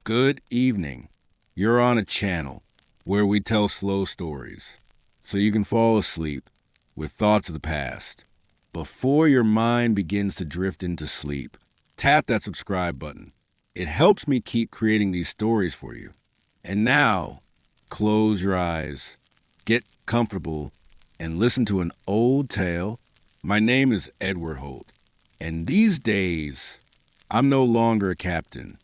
Good evening. You're on a channel where we tell slow stories so you can fall asleep with thoughts of the past. Before your mind begins to drift into sleep, tap that subscribe button. It helps me keep creating these stories for you. And now, close your eyes, get comfortable, and listen to an old tale. My name is Edward Holt, and these days, I'm no longer a captain.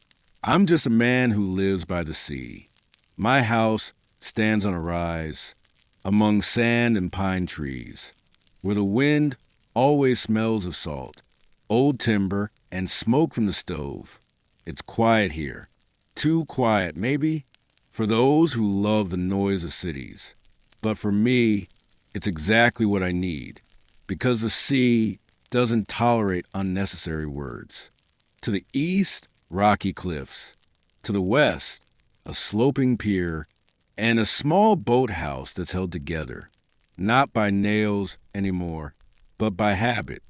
I'm just a man who lives by the sea. My house stands on a rise among sand and pine trees, where the wind always smells of salt, old timber, and smoke from the stove. It's quiet here. Too quiet, maybe, for those who love the noise of cities. But for me, it's exactly what I need, because the sea doesn't tolerate unnecessary words. To the east, rocky cliffs. To the west, a sloping pier and a small boathouse that's held together, not by nails anymore, but by habit.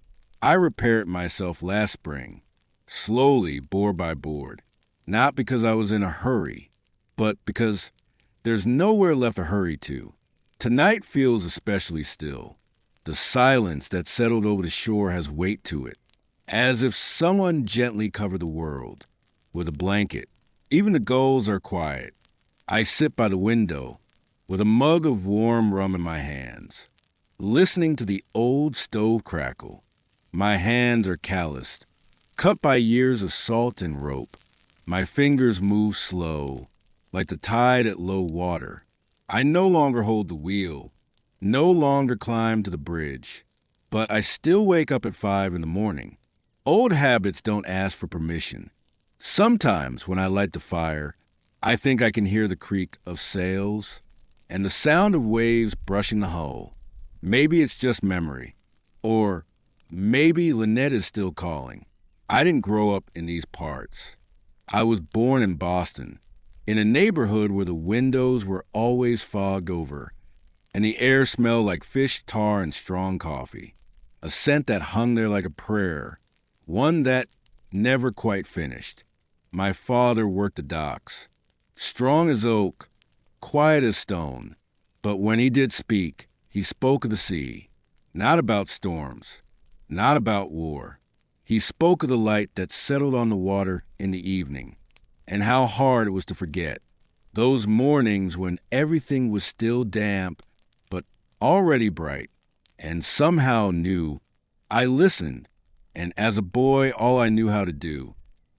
I repaired it myself last spring, slowly, board by board, not because I was in a hurry, but because there's nowhere left to hurry to. Tonight feels especially still. The silence that settled over the shore has weight to it, as if someone gently covered the world with a blanket. Even the gulls are quiet. I sit by the window with a mug of warm rum in my hands, listening to the old stove crackle. My hands are calloused, cut by years of salt and rope. My fingers move slow, like the tide at low water. I no longer hold the wheel, no longer climb to the bridge, but I still wake up at 5 in the morning. Old habits don't ask for permission. Sometimes when I light the fire, I think I can hear the creak of sails and the sound of waves brushing the hull. Maybe it's just memory. Or maybe Lynette is still calling. I didn't grow up in these parts. I was born in Boston, in a neighborhood where the windows were always fogged over, and the air smelled like fish, tar, and strong coffee. A scent that hung there like a prayer, one that never quite finished. My father worked the docks, strong as oak, quiet as stone. But when he did speak, he spoke of the sea, not about storms, not about war. He spoke of the light that settled on the water in the evening, and how hard it was to forget. Those mornings when everything was still damp, but already bright, and somehow new. I listened, and as a boy, all I knew how to do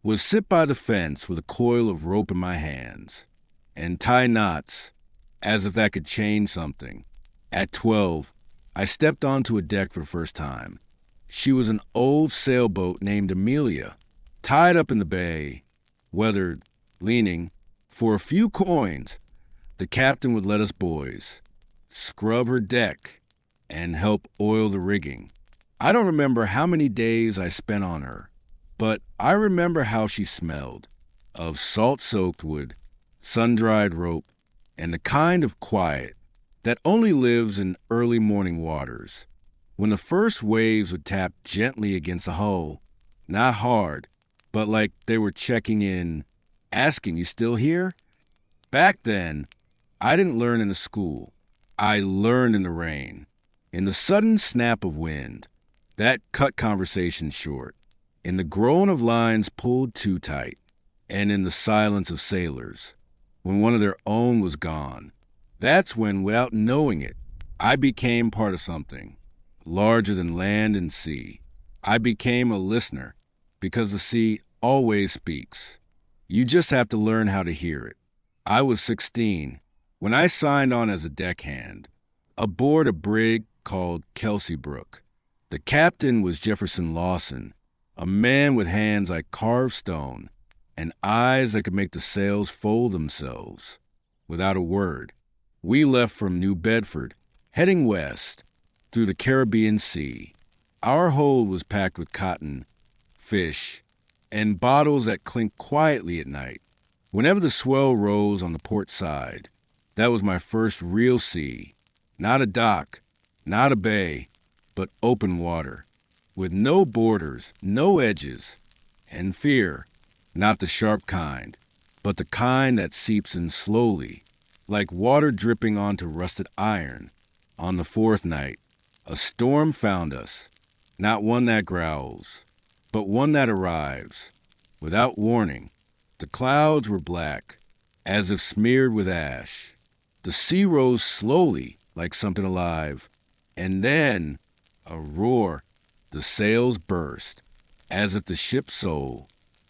was sit by the fence with a coil of rope in my hands and tie knots, as if that could change something. At 12, I stepped onto a deck for the first time. She was an old sailboat named Amelia, tied up in the bay, weathered, leaning. For a few coins, the captain would let us boys scrub her deck and help oil the rigging. I don't remember how many days I spent on her, but I remember how she smelled, of salt-soaked wood, sun-dried rope, and the kind of quiet that only lives in early morning waters, when the first waves would tap gently against the hull, not hard, but like they were checking in, asking, "You still here?" Back then, I didn't learn in a school. I learned in the rain, in the sudden snap of wind that cut conversation short, in the groan of lines pulled too tight, and in the silence of sailors, when one of their own was gone. That's when, without knowing it, I became part of something larger than land and sea. I became a listener, because the sea always speaks. You just have to learn how to hear it. I was 16 when I signed on as a deckhand, aboard a brig called Kelsey Brook. The captain was Jefferson Lawson, a man with hands like carved stone and eyes that could make the sails fold themselves without a word. We left from New Bedford, heading west through the Caribbean Sea. Our hold was packed with cotton, fish, and bottles that clinked quietly at night. Whenever the swell rose on the port side, that was my first real sea. Not a dock, not a bay, but open water, with no borders, no edges, and fear, not the sharp kind, but the kind that seeps in slowly, like water dripping onto rusted iron. On the fourth night, a storm found us, not one that growls, but one that arrives. Without warning, the clouds were black, as if smeared with ash. The sea rose slowly, like something alive, and then a roar. The sails burst, as if the ship's soul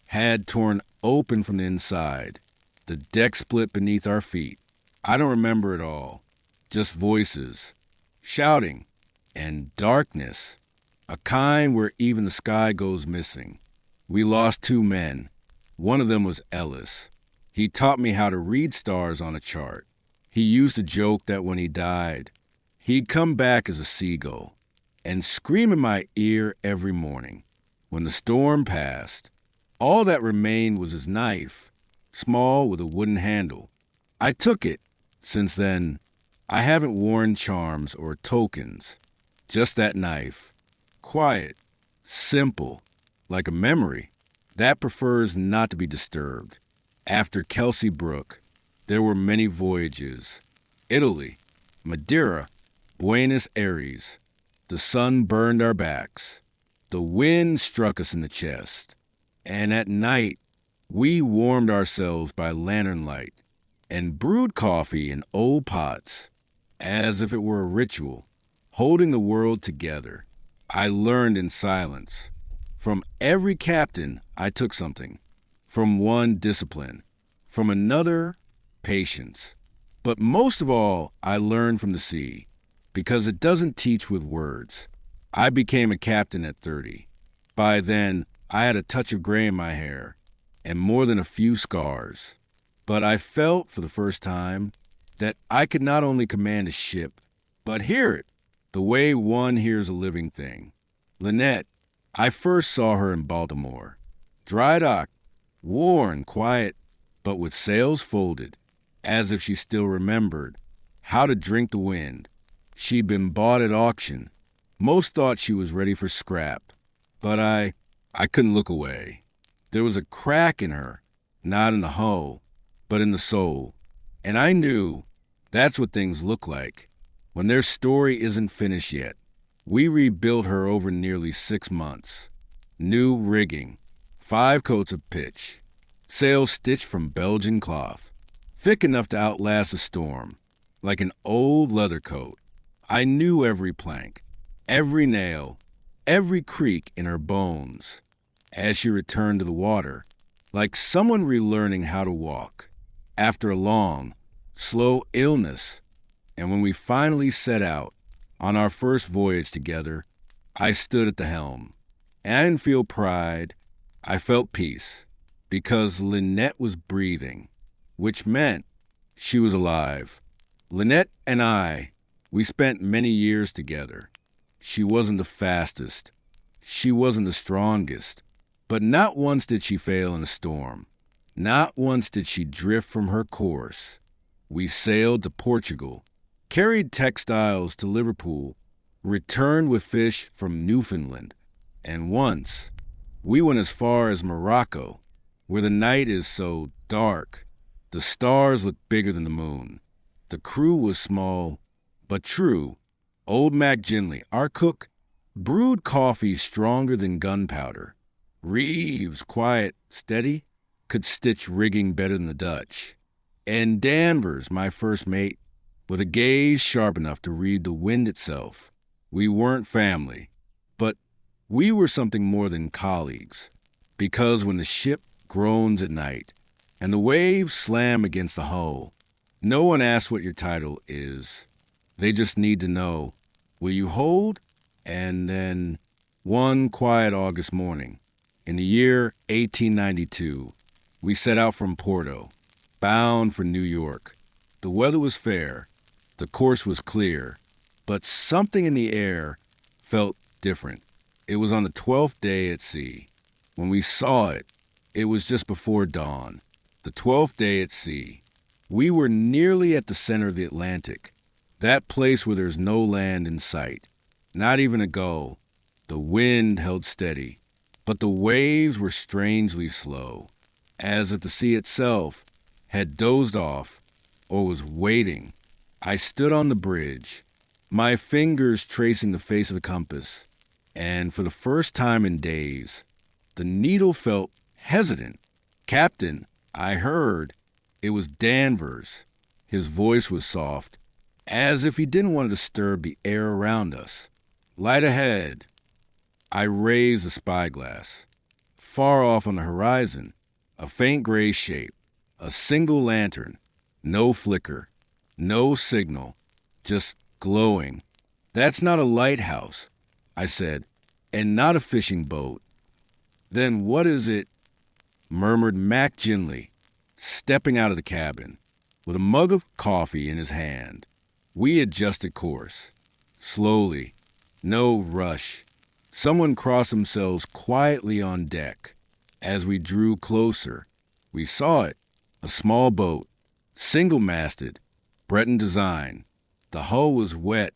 had torn open from the inside. The deck split beneath our feet. I don't remember it all, just voices, shouting, and darkness, a kind where even the sky goes missing. We lost two men. One of them was Ellis. He taught me how to read stars on a chart. He used to joke that when he died, he'd come back as a seagull and scream in my ear every morning. When the storm passed, all that remained was his knife, small with a wooden handle. I took it. Since then, I haven't worn charms or tokens, just that knife. Quiet, simple, like a memory that prefers not to be disturbed. After Kelsey Brook, there were many voyages. Italy, Madeira, Buenos Aires. The sun burned our backs. The wind struck us in the chest. And at night, we warmed ourselves by lantern light and brewed coffee in old pots, as if it were a ritual, holding the world together. I learned in silence. From every captain, I took something. From one, discipline. From another, patience. But most of all, I learned from the sea, because it doesn't teach with words. I became a captain at 30. By then, I had a touch of gray in my hair, and more than a few scars. But I felt, for the first time, that I could not only command a ship, but hear it, the way one hears a living thing. Lynette, I first saw her in Baltimore. Dry dock, worn, quiet, but with sails folded, as if she still remembered how to drink the wind. She'd been bought at auction. Most thought she was ready for scrap, but I couldn't look away. There was a crack in her, not in the hull, but in the soul. And I knew that's what things look like when their story isn't finished yet. We rebuilt her over nearly 6 months. New rigging, 5 coats of pitch, sails stitched from Belgian cloth, thick enough to outlast a storm, like an old leather coat. I knew every plank, every nail, every creak in her bones as she returned to the water, like someone relearning how to walk after a long, slow illness. And when we finally set out on our first voyage together, I stood at the helm. And I didn't feel pride, I felt peace, because Lynette was breathing, which meant she was alive. Lynette and I, we spent many years together. She wasn't the fastest, she wasn't the strongest, but not once did she fail in a storm. Not once did she drift from her course. We sailed to Portugal, carried textiles to Liverpool, returned with fish from Newfoundland, and once we went as far as Morocco, where the night is so dark, the stars look bigger than the moon. The crew was small, but true. Old Mac Ginley, our cook, brewed coffee stronger than gunpowder. Reeves, quiet, steady, could stitch rigging better than the Dutch. And Danvers, my first mate, with a gaze sharp enough to read the wind itself. We weren't family, but we were something more than colleagues, because when the ship groans at night and the waves slam against the hull, no one asks what your title is. They just need to know, will you hold? And then, one quiet August morning, in the year 1892, we set out from Porto, bound for New York. The weather was fair, the course was clear, but something in the air felt different. It was on the 12th day at sea. When we saw it, it was just before dawn. The 12th day at sea. We were nearly at the center of the Atlantic, that place where there's no land in sight, not even a gull. The wind held steady, but the waves were strangely slow. as if the sea itself had dozed off or was waiting. I stood on the bridge, my fingers tracing the face of the compass, and for the first time in days, the needle felt hesitant. Captain, I heard. It was Danvers. His voice was soft, as if he didn't want to disturb the air around us. Light ahead. I raised the spyglass. Far off on the horizon, a faint gray shape, a single lantern, no flicker, no signal, just glowing. That's not a lighthouse, I said, and not a fishing boat. Then what is it? Murmured Mac Ginley, stepping out of the cabin, with a mug of coffee in his hand. We adjusted course. Slowly, no rush. Someone crossed themselves quietly on deck. As we drew closer, we saw it, a small boat, single-masted, Breton design. The hull was wet,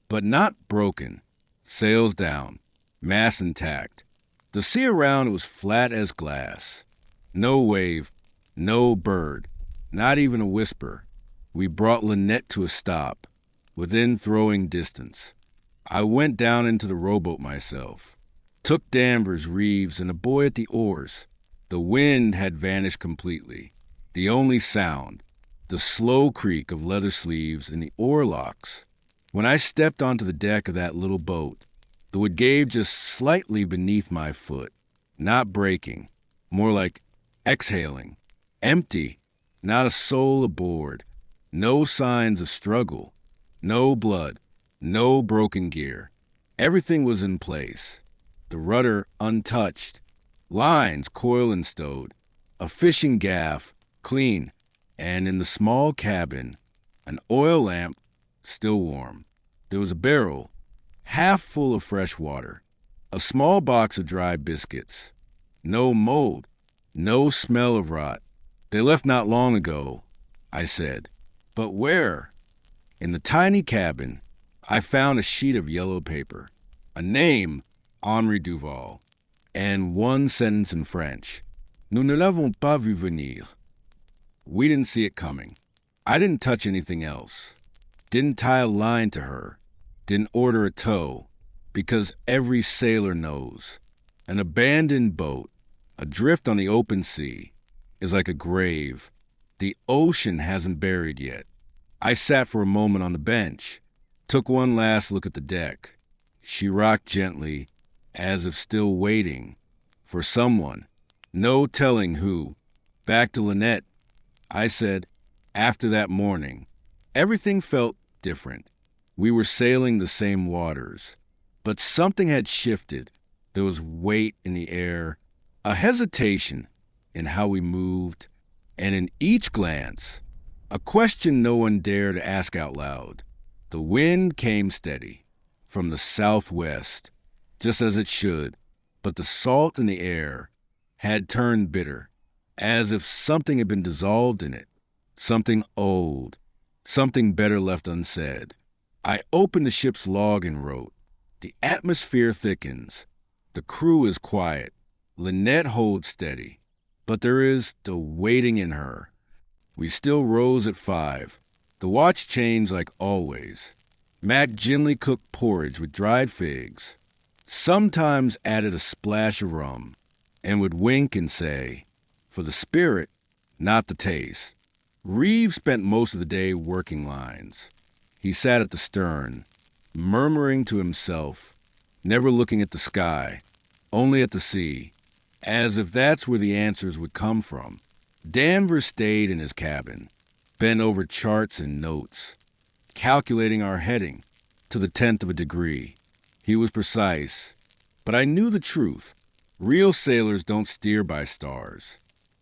but not broken. Sails down, mast intact. The sea around was flat as glass. No wave, no bird, not even a whisper. We brought Lynette to a stop, within throwing distance. I went down into the rowboat myself, took Danvers, Reeves, and a boy at the oars. The wind had vanished completely. The only sound, the slow creak of leather sleeves in the oar locks. When I stepped onto the deck of that little boat, the wood gave just slightly beneath my foot, not breaking, more like exhaling, empty, not a soul aboard, no signs of struggle, no blood, no broken gear. Everything was in place, the rudder untouched, lines coiled and stowed, a fishing gaff clean, and in the small cabin, an oil lamp still warm. There was a barrel, half full of fresh water, a small box of dry biscuits. No mold, no smell of rot. They left not long ago, I said. But where? In the tiny cabin, I found a sheet of yellow paper, a name, Henri Duval, and one sentence in French. Nous ne l'avons pas vu venir. We didn't see it coming. I didn't touch anything else. Didn't tie a line to her. Didn't order a tow. Because every sailor knows. An abandoned boat, adrift on the open sea, is like a grave. The ocean hasn't buried yet. I sat for a moment on the bench, took one last look at the deck. She rocked gently, as if still waiting for someone, no telling who. Back to Lynette, I said, after that morning. Everything felt different. We were sailing the same waters, but something had shifted. There was weight in the air, a hesitation in how we moved, and in each glance, a question no one dared to ask out loud. The wind came steady, from the southwest, just as it should, but the salt in the air had turned bitter, as if something had been dissolved in it, something old, something better left unsaid. I opened the ship's log and wrote, "The atmosphere thickens. The crew is quiet. Lynette holds steady. But there is the waiting in her." We still rose at 5. The watch changed like always. Mac Ginley cooked porridge with dried figs, sometimes added a splash of rum, and would wink and say, "For the spirit, not the taste." Reeves spent most of the day working lines. He sat at the stern, murmuring to himself, never looking at the sky, only at the sea, as if that's where the answers would come from. Danvers stayed in his cabin, bent over charts and notes, calculating our heading to the 10th of a degree. He was precise, but I knew the truth. Real sailors don't steer by stars.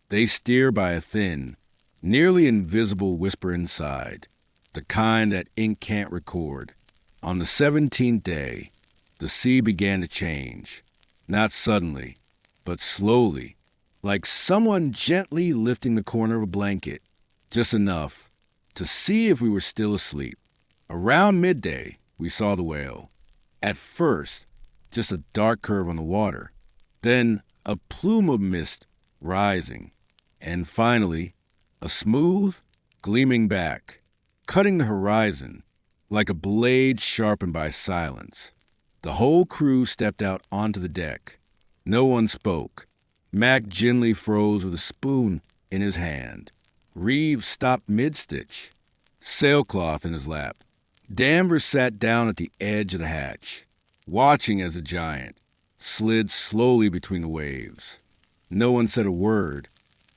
They steer by a thin, nearly invisible whisper inside, the kind that ink can't record. On the 17th day, the sea began to change, not suddenly, but slowly, like someone gently lifting the corner of a blanket, just enough to see if we were still asleep. Around midday, we saw the whale. At first, just a dark curve on the water, then a plume of mist rising. And finally, a smooth, gleaming back, cutting the horizon like a blade sharpened by silence. The whole crew stepped out onto the deck. No one spoke. Mac gently froze with a spoon in his hand. Reeves stopped mid-stitch, sailcloth in his lap. Danvers sat down at the edge of the hatch, watching as the giant slid slowly between the waves. No one said a word.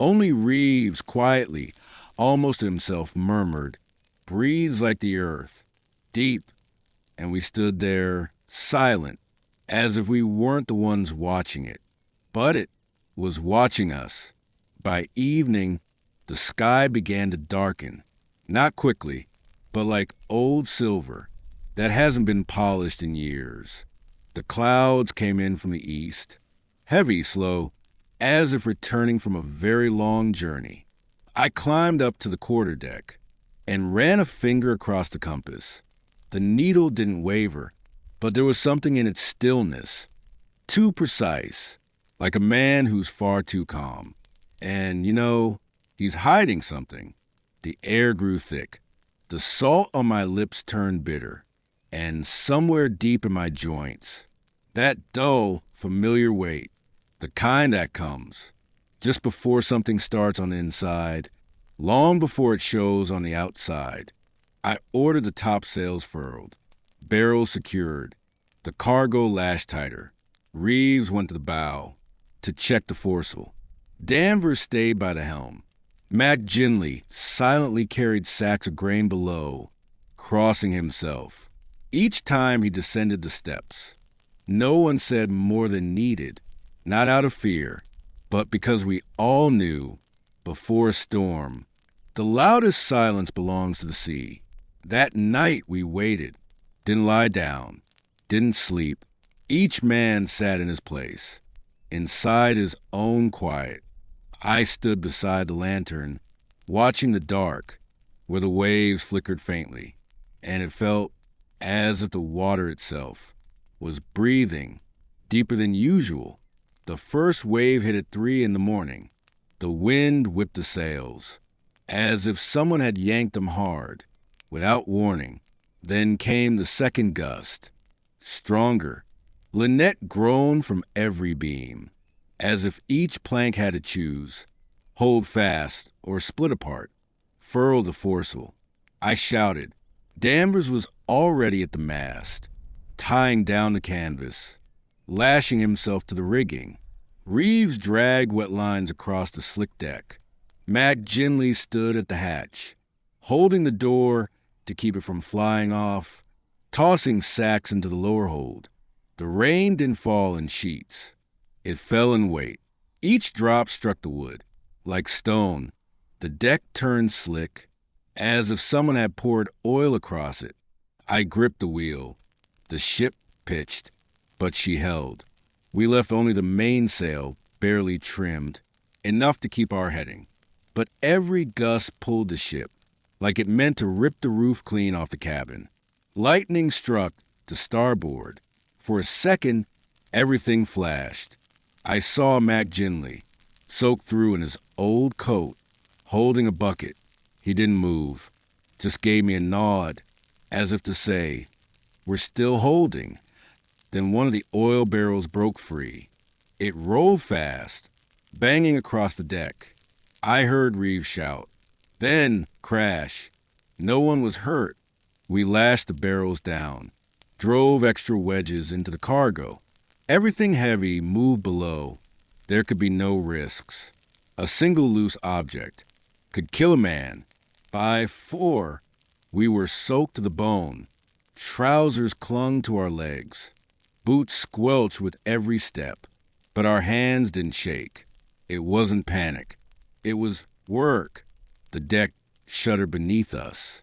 Only Reeves quietly, almost to himself, murmured, "Breathes like the earth, deep," and we stood there, silent, as if we weren't the ones watching it. But it was watching us. By evening, the sky began to darken, not quickly, but like old silver that hasn't been polished in years. The clouds came in from the east, heavy, slow, as if returning from a very long journey. I climbed up to the quarterdeck and ran a finger across the compass. The needle didn't waver, but there was something in its stillness, too precise, like a man who's far too calm. And, he's hiding something. The air grew thick. The salt on my lips turned bitter. And somewhere deep in my joints, that dull, familiar weight, the kind that comes just before something starts on the inside, long before it shows on the outside. I ordered the topsails furled, barrels secured, the cargo lashed tighter. Reeves went to the bow to check the foresail. Danvers stayed by the helm. Mac Ginley silently carried sacks of grain below, crossing himself. Each time he descended the steps, no one said more than needed, not out of fear, but because we all knew, before a storm, the loudest silence belongs to the sea. That night we waited, didn't lie down, didn't sleep. Each man sat in his place, inside his own quiet. I stood beside the lantern, watching the dark, where the waves flickered faintly, and it felt as if the water itself was breathing deeper than usual. The first wave hit at 3 a.m. The wind whipped the sails, as if someone had yanked them hard, without warning. Then came the second gust, stronger. Lynette groaned from every beam, as if each plank had to choose, hold fast or split apart. Furl the foresail. I shouted. Danvers was already at the mast, tying down the canvas, lashing himself to the rigging. Reeves dragged wet lines across the slick deck. Mac Ginley stood at the hatch, holding the door to keep it from flying off, tossing sacks into the lower hold. The rain didn't fall in sheets. It fell in weight. Each drop struck the wood, like stone. The deck turned slick, as if someone had poured oil across it. I gripped the wheel. The ship pitched, but she held. We left only the mainsail barely trimmed, enough to keep our heading. But every gust pulled the ship, like it meant to rip the roof clean off the cabin. Lightning struck to starboard. For a second, everything flashed. I saw Mac Ginley, soaked through in his old coat, holding a bucket. He didn't move, just gave me a nod, as if to say, "We're still holding." Then one of the oil barrels broke free. It rolled fast, banging across the deck. I heard Reeves shout. Then, crash. No one was hurt. We lashed the barrels down, drove extra wedges into the cargo. Everything heavy moved below. There could be no risks. A single loose object could kill a man. By 4, we were soaked to the bone. Trousers clung to our legs. Boots squelched with every step. But our hands didn't shake. It wasn't panic. It was work. The deck shuddered beneath us.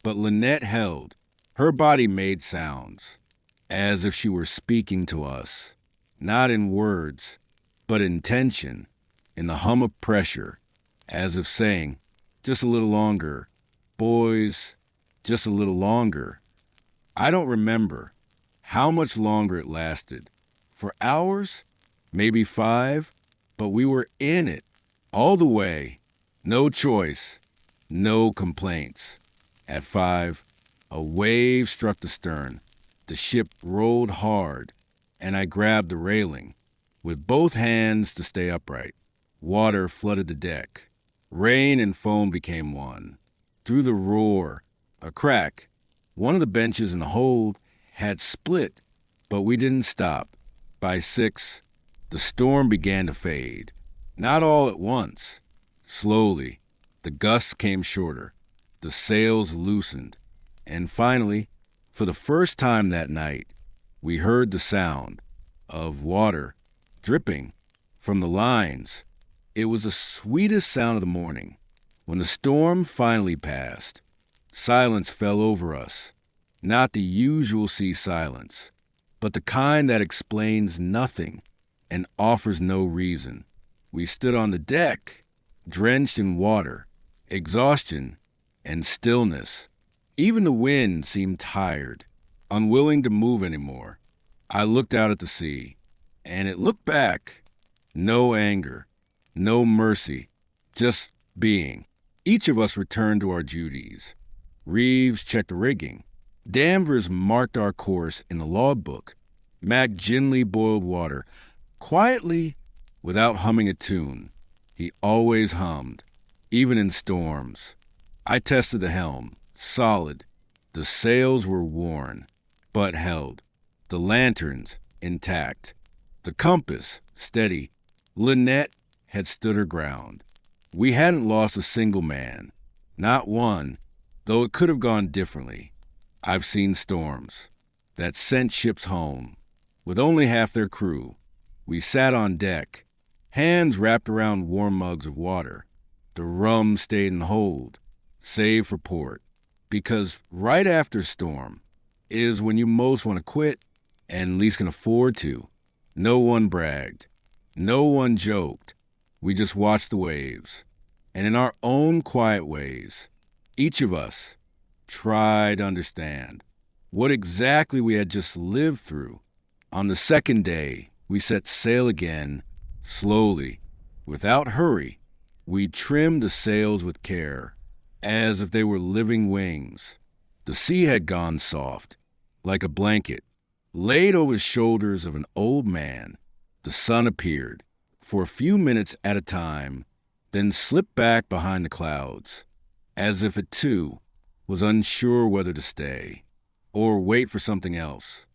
But Lynette held. Her body made sounds, as if she were speaking to us, not in words, but in tension, in the hum of pressure, as if saying, "Just a little longer. Boys, just a little longer." I don't remember how much longer it lasted. For hours? Maybe 5? But we were in it. All the way. No choice. No complaints. At 5, a wave struck the stern. The ship rolled hard, and I grabbed the railing with both hands to stay upright. Water flooded the deck. Rain and foam became one. Through the roar, a crack. One of the benches in the hold had split, but we didn't stop. By 6, the storm began to fade. Not all at once. Slowly, the gusts came shorter. The sails loosened. And finally, for the first time that night, we heard the sound of water dripping from the lines. It was the sweetest sound of the morning. When the storm finally passed, silence fell over us. Not the usual sea silence, but the kind that explains nothing and offers no reason. We stood on the deck, drenched in water, exhaustion, and stillness. Even the wind seemed tired, unwilling to move anymore. I looked out at the sea, and it looked back. No anger, no mercy, just being. Each of us returned to our duties. Reeves checked the rigging. Danvers marked our course in the logbook. Mac gently boiled water, quietly, without humming a tune. He always hummed, even in storms. I tested the helm, solid. The sails were worn, but held. The lanterns, intact. The compass, steady. Lynette had stood her ground. We hadn't lost a single man. Not one, though it could have gone differently. I've seen storms that sent ships home with only half their crew. We sat on deck, hands wrapped around warm mugs of water. The rum stayed in the hold, save for port, because right after storm is when you most want to quit and least can afford to. No one bragged. No one joked. We just watched the waves. And in our own quiet ways, each of us tried to understand what exactly we had just lived through. On the second day, we set sail again, slowly, without hurry. We trimmed the sails with care, as if they were living wings. The sea had gone soft, like a blanket, laid over the shoulders of an old man. The sun appeared, for a few minutes at a time, then slipped back behind the clouds, as if it too was unsure whether to stay or wait for something else.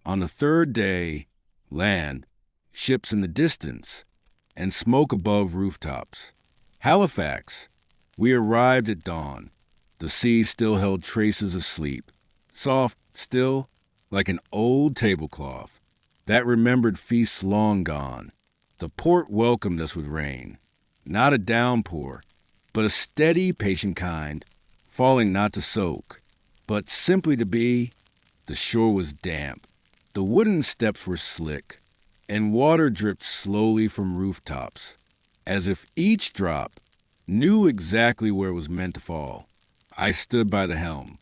On the third day, land, ships in the distance, and smoke above rooftops. Halifax. We arrived at dawn. The sea still held traces of sleep, soft, still, like an old tablecloth. That remembered feast long gone. The port welcomed us with rain. Not a downpour, but a steady, patient kind, falling not to soak, but simply to be. The shore was damp. The wooden steps were slick, and water dripped slowly from rooftops, as if each drop knew exactly where it was meant to fall. I stood by the helm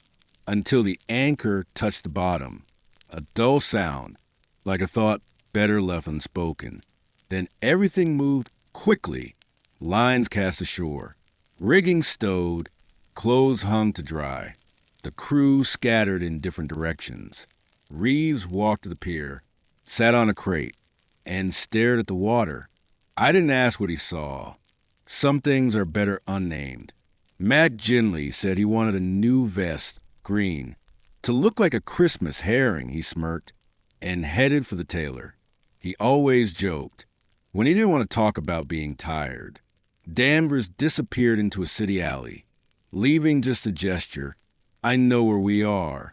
until the anchor touched the bottom, a dull sound, like a thought better left unspoken. Then everything moved quickly, lines cast ashore, rigging stowed, clothes hung to dry. The crew scattered in different directions. Reeves walked to the pier, sat on a crate, and stared at the water. I didn't ask what he saw. Some things are better unnamed. Matt Ginley said he wanted a new vest, green, to look like a Christmas herring, he smirked, and headed for the tailor. He always joked when he didn't want to talk about being tired. Danvers disappeared into a city alley, leaving just a gesture. I know where we are.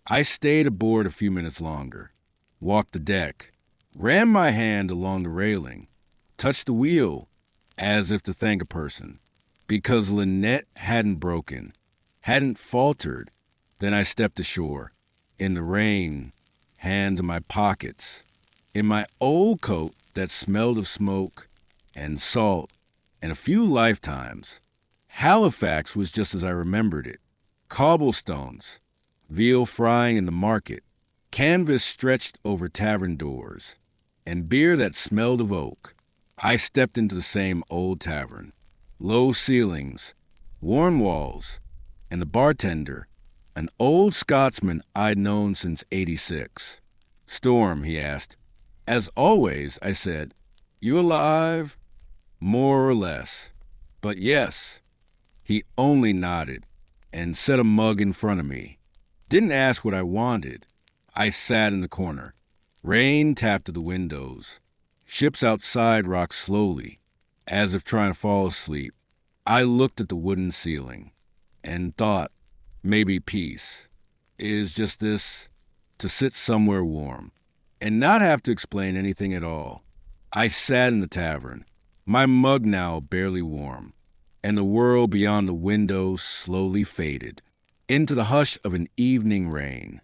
I stayed aboard a few minutes longer, walked the deck, ran my hand along the railing, touched the wheel as if to thank a person. Because Lynette hadn't broken, hadn't faltered, then I stepped ashore. In the rain, hands in my pockets, in my old coat that smelled of smoke and salt and a few lifetimes. Halifax was just as I remembered it. Cobblestones, veal frying in the market, canvas stretched over tavern doors, and beer that smelled of oak. I stepped into the same old tavern. Low ceilings, worn walls, and the bartender, an old Scotsman I'd known since '86. "Storm," he asked. "As always," I said. "You alive?" "More or less." "But yes." He only nodded and set a mug in front of me. Didn't ask what I wanted. I sat in the corner. Rain tapped at the windows. Ships outside rocked slowly, as if trying to fall asleep. I looked at the wooden ceiling and thought, maybe peace is just this, to sit somewhere warm and not have to explain anything at all. I sat in the tavern, my mug now barely warm, and the world beyond the window slowly faded into the hush of an evening rain.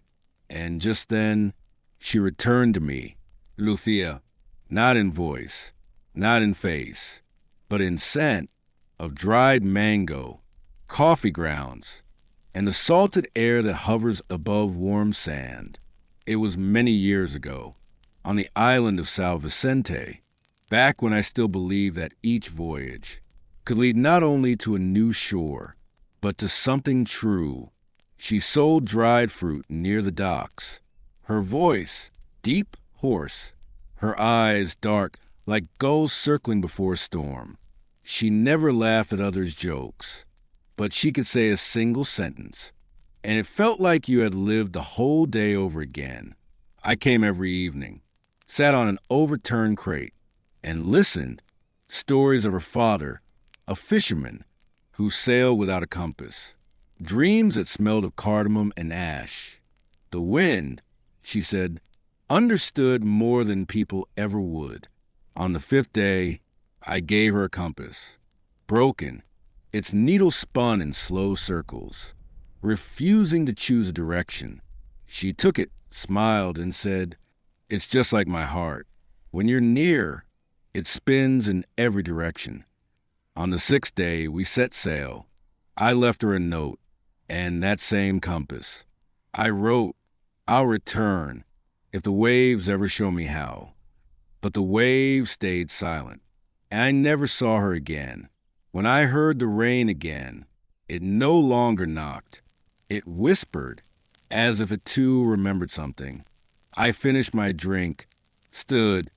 And just then, she returned to me, Luthia, not in voice, not in face, but in scent of dried mango, coffee grounds, and the salted air that hovers above warm sand. It was many years ago, on the island of São Vicente, back when I still believed that each voyage could lead not only to a new shore, but to something true. She sold dried fruit near the docks. Her voice, deep, hoarse, her eyes dark like gulls circling before a storm. She never laughed at others' jokes, but she could say a single sentence, and it felt like you had lived the whole day over again. I came every evening, sat on an overturned crate, and listened. Stories of her father, a fisherman who sailed without a compass. Dreams that smelled of cardamom and ash. The wind, she said, understood more than people ever would. On the fifth day, I gave her a compass. Broken, its needle spun in slow circles. Refusing to choose a direction, she took it, smiled, and said, "It's just like my heart. When you're near, it spins in every direction." On the sixth day, we set sail. I left her a note and that same compass. I wrote, "I'll return if the waves ever show me how." But the waves stayed silent, and I never saw her again. When I heard the rain again, it no longer knocked. It whispered, as if it too remembered something. I finished my drink, stood,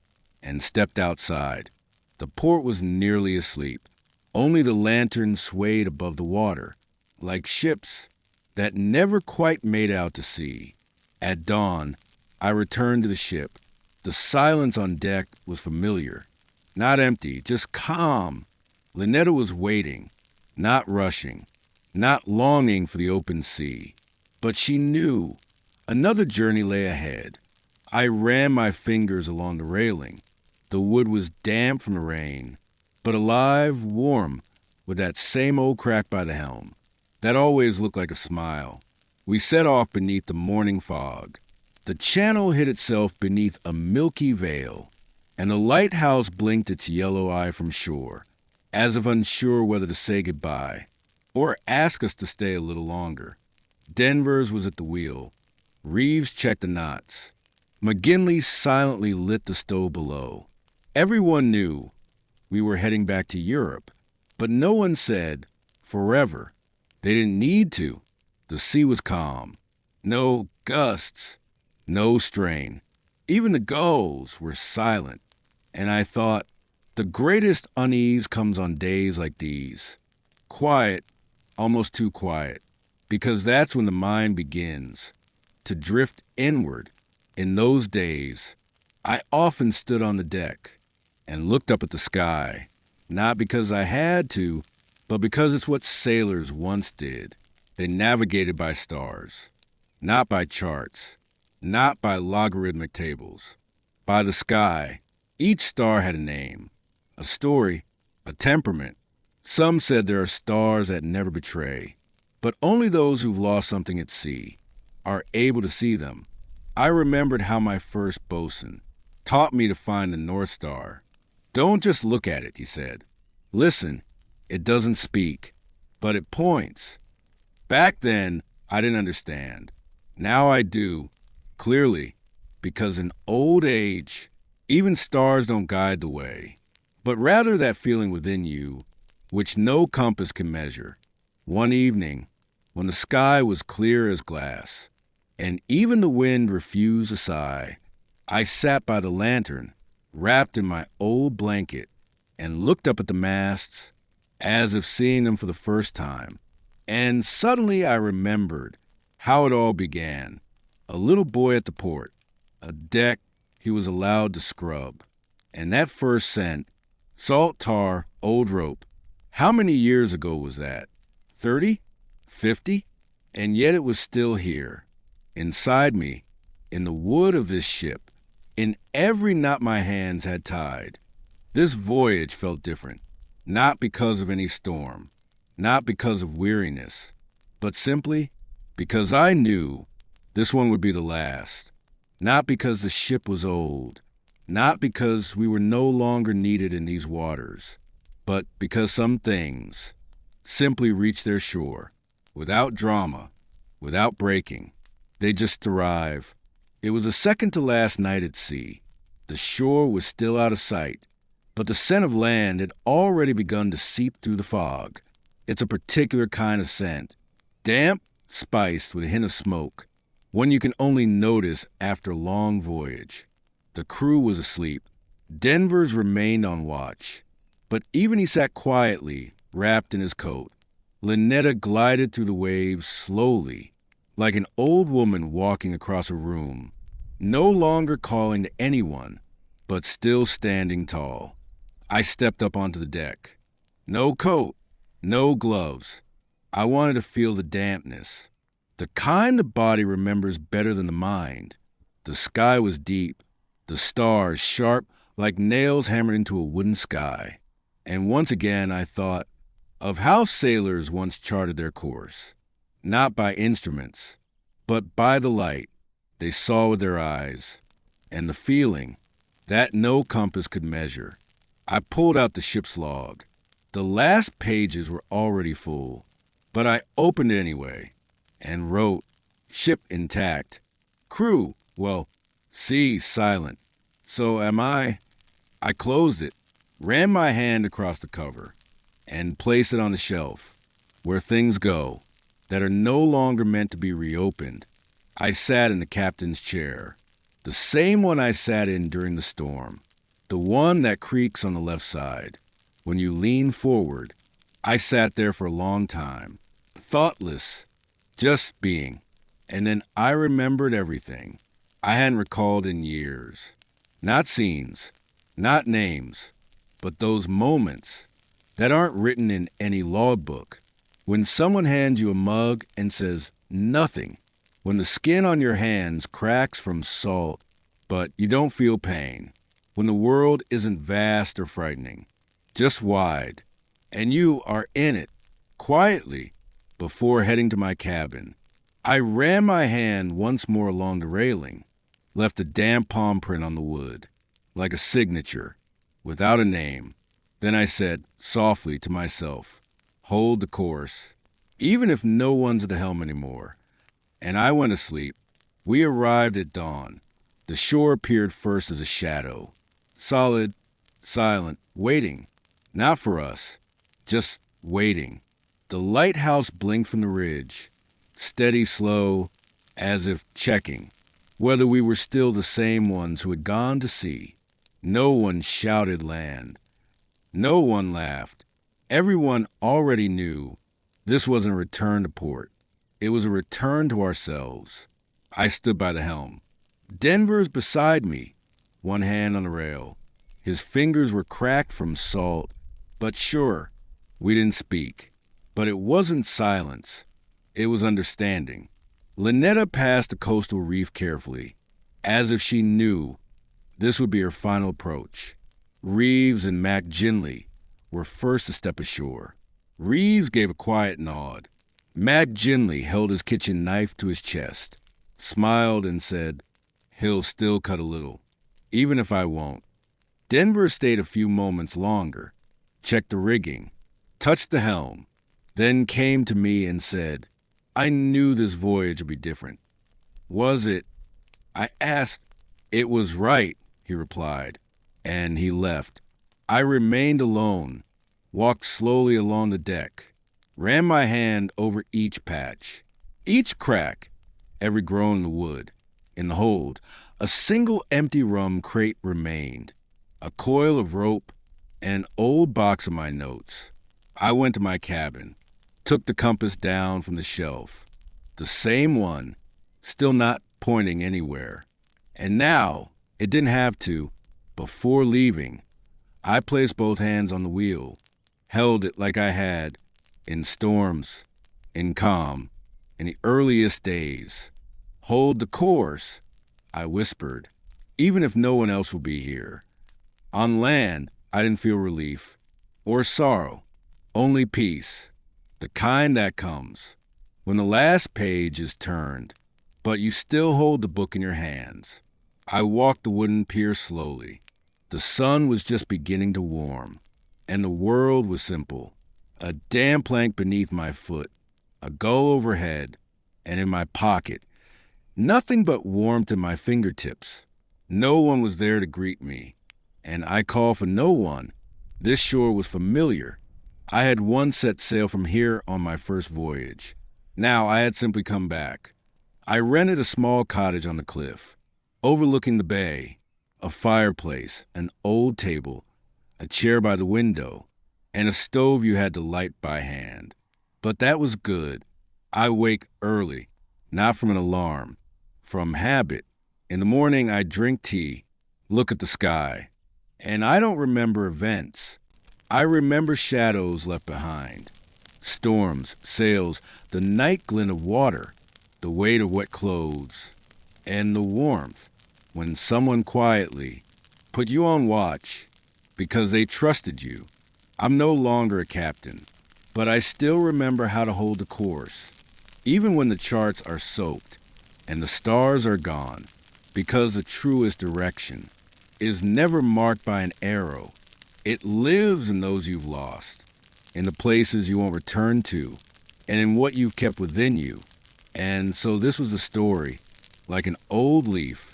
and stepped outside. The port was nearly asleep. Only the lanterns swayed above the water, like ships that never quite made out to sea. At dawn, I returned to the ship. The silence on deck was familiar. Not empty, just calm. Lynetta was waiting, not rushing, not longing for the open sea. But she knew another journey lay ahead. I ran my fingers along the railing. The wood was damp from the rain, but alive, warm, with that same old crack by the helm. That always looked like a smile. We set off beneath the morning fog. The channel hid itself beneath a milky veil, and the lighthouse blinked its yellow eye from shore, as if unsure whether to say goodbye or ask us to stay a little longer. Denvers was at the wheel. Reeves checked the knots. McGinley silently lit the stove below. Everyone knew we were heading back to Europe, but no one said, forever. They didn't need to. The sea was calm. No gusts, no strain. Even the gulls were silent. And I thought, the greatest unease comes on days like these. Quiet, almost too quiet, because that's when the mind begins to drift inward. In those days, I often stood on the deck and looked up at the sky, not because I had to, but because it's what sailors once did. They navigated by stars, not by charts, not by logarithmic tables, by the sky. Each star had a name, a story, a temperament. Some said there are stars that never betray, but only those who've lost something at sea are able to see them. I remembered how my first bosun taught me to find the North Star. "Don't just look at it," he said. "Listen, it doesn't speak, but it points." Back then, I didn't understand. Now I do, clearly, because in old age, even stars don't guide the way. but rather that feeling within you which no compass can measure. One evening, when the sky was clear as glass, and even the wind refused a sigh, I sat by the lantern, wrapped in my old blanket, and looked up at the masts as if seeing them for the first time. And suddenly I remembered how it all began. A little boy at the port, a deck he was allowed to scrub, and that first scent, salt tar, old rope. How many years ago was that? 30? 50? And yet it was still here, inside me, in the wood of this ship, in every knot my hands had tied. This voyage felt different, not because of any storm, not because of weariness, but simply because I knew this one would be the last. Not because the ship was old, not because we were no longer needed in these waters, but because some things simply reach their shore, without drama, without breaking. They just arrive. It was the second to last night at sea. The shore was still out of sight, but the scent of land had already begun to seep through the fog. It's a particular kind of scent, damp, spiced with a hint of smoke, one you can only notice after a long voyage. The crew was asleep. Denver's remained on watch, but even he sat quietly, wrapped in his coat. Lynetta glided through the waves slowly, like an old woman walking across a room, no longer calling to anyone, but still standing tall. I stepped up onto the deck. No coat, no gloves. I wanted to feel the dampness, the kind the body remembers better than the mind. The sky was deep, the stars sharp like nails hammered into a wooden sky. And once again I thought of how sailors once charted their course, not by instruments, but by the light they saw with their eyes, and the feeling that no compass could measure. I pulled out the ship's log. The last pages were already full, but I opened it anyway and wrote, "Ship intact. Crew, well, sea silent. So am I." I closed it, ran my hand across the cover, and placed it on the shelf, where things go that are no longer meant to be reopened. I sat in the captain's chair, the same one I sat in during the storm, the one that creaks on the left side. When you lean forward, I sat there for a long time, thoughtless, just being. And then I remembered everything I hadn't recalled in years. Not scenes, not names, but those moments that aren't written in any logbook. When someone hands you a mug and says nothing, when the skin on your hands cracks from salt, but you don't feel pain, when the world isn't vast or frightening, just wide, and you are in it, quietly, before heading to my cabin. I ran my hand once more along the railing, left a damp palm print on the wood, like a signature, without a name. Then I said, softly to myself, "Hold the course, even if no one's at the helm anymore." And I went to sleep. We arrived at dawn. The shore appeared first as a shadow, solid, silent, waiting. Not for us, just waiting. The lighthouse blinked from the ridge, steady, slow, as if checking whether we were still the same ones who had gone to sea. No one shouted land. No one laughed. Everyone already knew this wasn't a return to port. It was a return to ourselves. I stood by the helm. Denver's beside me, one hand on the rail. His fingers were cracked from salt, but sure, we didn't speak. But it wasn't silence. It was understanding. Lynetta passed the coastal reef carefully, as if she knew this would be her final approach. Reeves and Mac Ginley were first to step ashore. Reeves gave a quiet nod. Mac Ginley held his kitchen knife to his chest, smiled and said, "He'll still cut a little, even if I won't." Denver stayed a few moments longer, checked the rigging, touched the helm, then came to me and said, "I knew this voyage would be different." "Was it?" I asked. "It was right," he replied, and he left. I remained alone, walked slowly along the deck, ran my hand over each patch, each crack, every groan in the wood. In the hold, a single empty rum crate remained, a coil of rope, and an old box of my notes. I went to my cabin, took the compass down from the shelf, the same one, still not pointing anywhere. And now, it didn't have to. Before leaving, I placed both hands on the wheel, held it like I had in storms, in calm, in the earliest days. Hold the course, I whispered, even if no one else will be here. On land, I didn't feel relief or sorrow, only peace, the kind that comes when the last page is turned, but you still hold the book in your hands. I walked the wooden pier slowly. The sun was just beginning to warm, and the world was simple. A damn plank beneath my foot, a gull overhead, and in my pocket, nothing but warmth in my fingertips. No one was there to greet me, and I called for no one. This shore was familiar. I had once set sail from here on my first voyage. Now I had simply come back. I rented a small cottage on the cliff, overlooking the bay, a fireplace, an old table, a chair by the window, and a stove you had to light by hand. But that was good. I wake early, not from an alarm, from habit. In the morning I drink tea, look at the sky, and I don't remember events. I remember shadows left behind, storms, sails, the night glint of water, the weight of wet clothes, and the warmth when someone quietly put you on watch because they trusted you. I'm no longer a captain, but I still remember how to hold the course, even when the charts are soaked and the stars are gone, because the truest direction is never marked by an arrow. It lives in those you've lost, in the places you won't return to, and in what you've kept within you. And so this was a story, like an old leaf,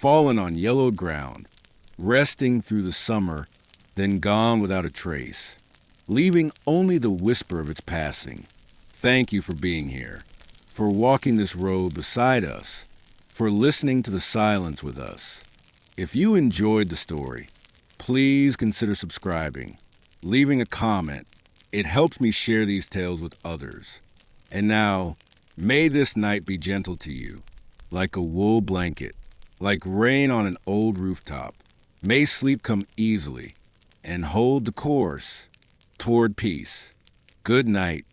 fallen on yellowed ground, resting through the summer, then gone without a trace, leaving only the whisper of its passing. Thank you for being here, for walking this road beside us, for listening to the silence with us. If you enjoyed the story, please consider subscribing, leaving a comment. It helps me share these tales with others. And now, may this night be gentle to you, like a wool blanket, like rain on an old rooftop. May sleep come easily and hold the course toward peace. Good night.